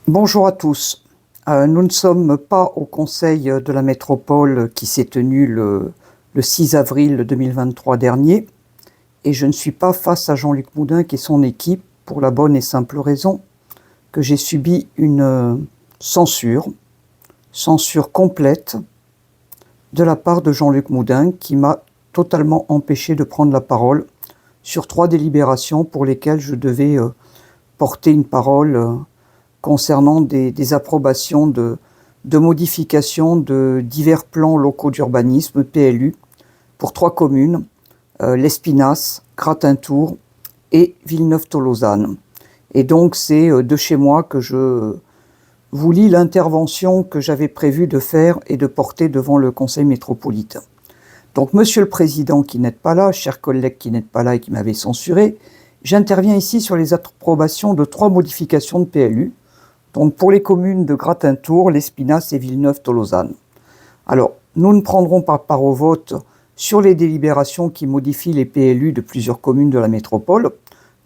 Bonjour à tous. Nous ne sommes pas au Conseil de la métropole qui s'est tenu le 6 avril 2023 dernier et je ne suis pas face à Jean-Luc Moudenc et son équipe pour la bonne et simple raison que j'ai subi une censure complète de la part de Jean-Luc Moudenc qui m'a totalement empêché de prendre la parole sur 3 délibérations pour lesquelles je devais porter une parole concernant des approbations de modifications de divers plans locaux d'urbanisme, PLU, pour 3 communes, Lespinasse, Gratintour et Villeneuve-Tolosane. Et donc c'est de chez moi que je vous lis l'intervention que j'avais prévu de faire et de porter devant le Conseil métropolitain. Donc Monsieur le Président qui n'êtes pas là, chers collègues qui n'êtes pas là et qui m'avaient censuré, j'interviens ici sur les approbations de 3 modifications de PLU, donc pour les communes de Gratintour, Lespinasse et Villeneuve-Tolosane. Alors, nous ne prendrons pas part au vote sur les délibérations qui modifient les PLU de plusieurs communes de la métropole.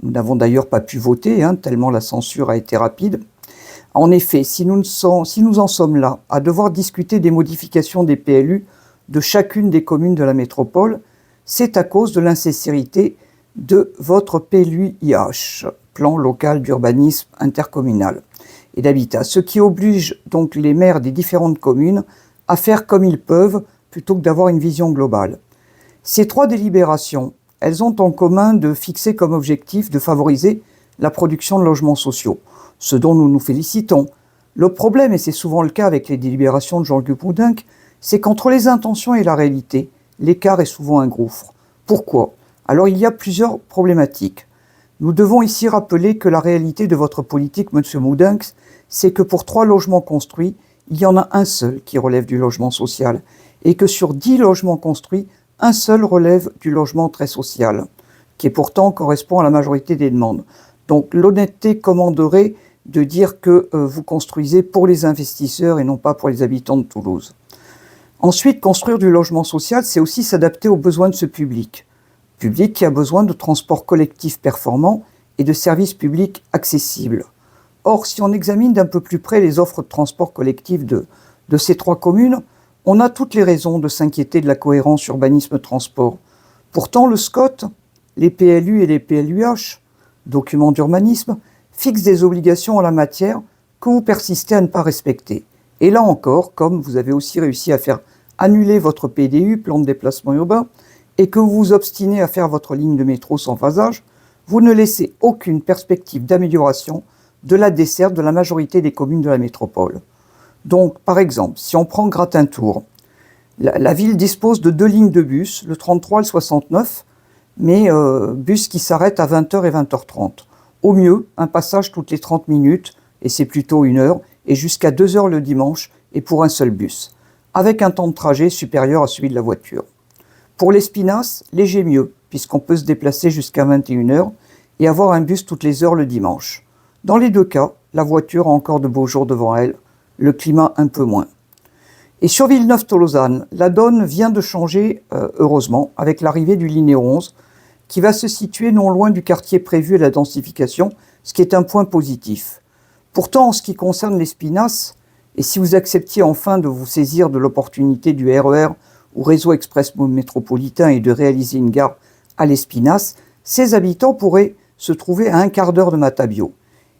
Nous n'avons d'ailleurs pas pu voter, tellement la censure a été rapide. En effet, si nous en sommes là à devoir discuter des modifications des PLU de chacune des communes de la métropole, c'est à cause de l'insincérité de votre PLUIH, plan local d'urbanisme intercommunal et d'habitat, ce qui oblige donc les maires des différentes communes à faire comme ils peuvent plutôt que d'avoir une vision globale. Ces 3 délibérations, elles ont en commun de fixer comme objectif de favoriser la production de logements sociaux, ce dont nous nous félicitons. Le problème, et c'est souvent le cas avec les délibérations de Jean-Luc Moudenc, c'est qu'entre les intentions et la réalité, l'écart est souvent un gouffre. Pourquoi ? Alors il y a plusieurs problématiques. Nous devons ici rappeler que la réalité de votre politique, M. Moudenc, c'est que pour 3 logements construits, il y en a un seul qui relève du logement social, et que sur 10 logements construits, un seul relève du logement très social, qui pourtant correspond à la majorité des demandes. Donc l'honnêteté commanderait de dire que vous construisez pour les investisseurs et non pas pour les habitants de Toulouse. Ensuite, construire du logement social, c'est aussi s'adapter aux besoins de ce public qui a besoin de transports collectifs performants et de services publics accessibles. Or, si on examine d'un peu plus près les offres de transport collectif de ces 3 communes, on a toutes les raisons de s'inquiéter de la cohérence urbanisme-transport. Pourtant, le SCOT, les PLU et les PLUH, documents d'urbanisme, fixent des obligations en la matière que vous persistez à ne pas respecter. Et là encore, comme vous avez aussi réussi à faire annuler votre PDU, plan de déplacement urbain, et que vous vous obstinez à faire votre ligne de métro sans phasage, vous ne laissez aucune perspective d'amélioration de la desserte de la majorité des communes de la métropole. Donc, par exemple, si on prend Gratintour, la ville dispose de 2 lignes de bus, le 33 et le 69, mais bus qui s'arrêtent à 20h et 20h30. Au mieux, un passage toutes les 30 minutes, et c'est plutôt 1 heure, et jusqu'à 2 heures le dimanche, et pour un seul bus, avec un temps de trajet supérieur à celui de la voiture. Pour l'Espinasse, léger mieux, puisqu'on peut se déplacer jusqu'à 21h et avoir un bus toutes les heures le dimanche. Dans les 2 cas, la voiture a encore de beaux jours devant elle, le climat un peu moins. Et sur Villeneuve-Tolosane, la donne vient de changer, heureusement, avec l'arrivée du Linéo 11, qui va se situer non loin du quartier prévu à la densification, ce qui est un point positif. Pourtant, en ce qui concerne l'Espinasse, et si vous acceptiez enfin de vous saisir de l'opportunité du RER ou réseau express métropolitain et de réaliser une gare à l'Espinasse, ses habitants pourraient se trouver à 1/4 d'heure de Matabio.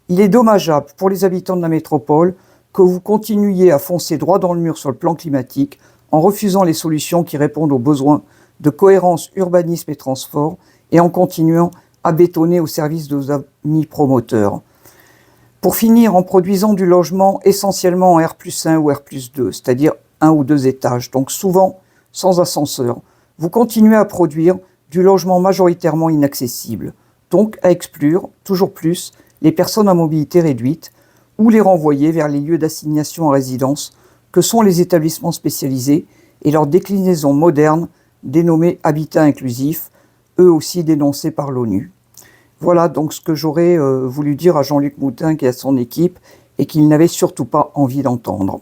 Il est dommageable pour les habitants de la métropole que vous continuiez à foncer droit dans le mur sur le plan climatique en refusant les solutions qui répondent aux besoins de cohérence urbanisme et transport et en continuant à bétonner au service de vos amis promoteurs. Pour finir, en produisant du logement essentiellement en R+1 ou R+2, c'est-à-dire 1 ou 2 étages, donc souvent sans ascenseur, vous continuez à produire du logement majoritairement inaccessible, donc à exclure toujours plus les personnes à mobilité réduite ou les renvoyer vers les lieux d'assignation à résidence que sont les établissements spécialisés et leur déclinaison moderne dénommée habitat inclusif, eux aussi dénoncés par l'ONU. Voilà donc ce que j'aurais voulu dire à Jean-Luc Moudenc et à son équipe et qu'il n'avait surtout pas envie d'entendre.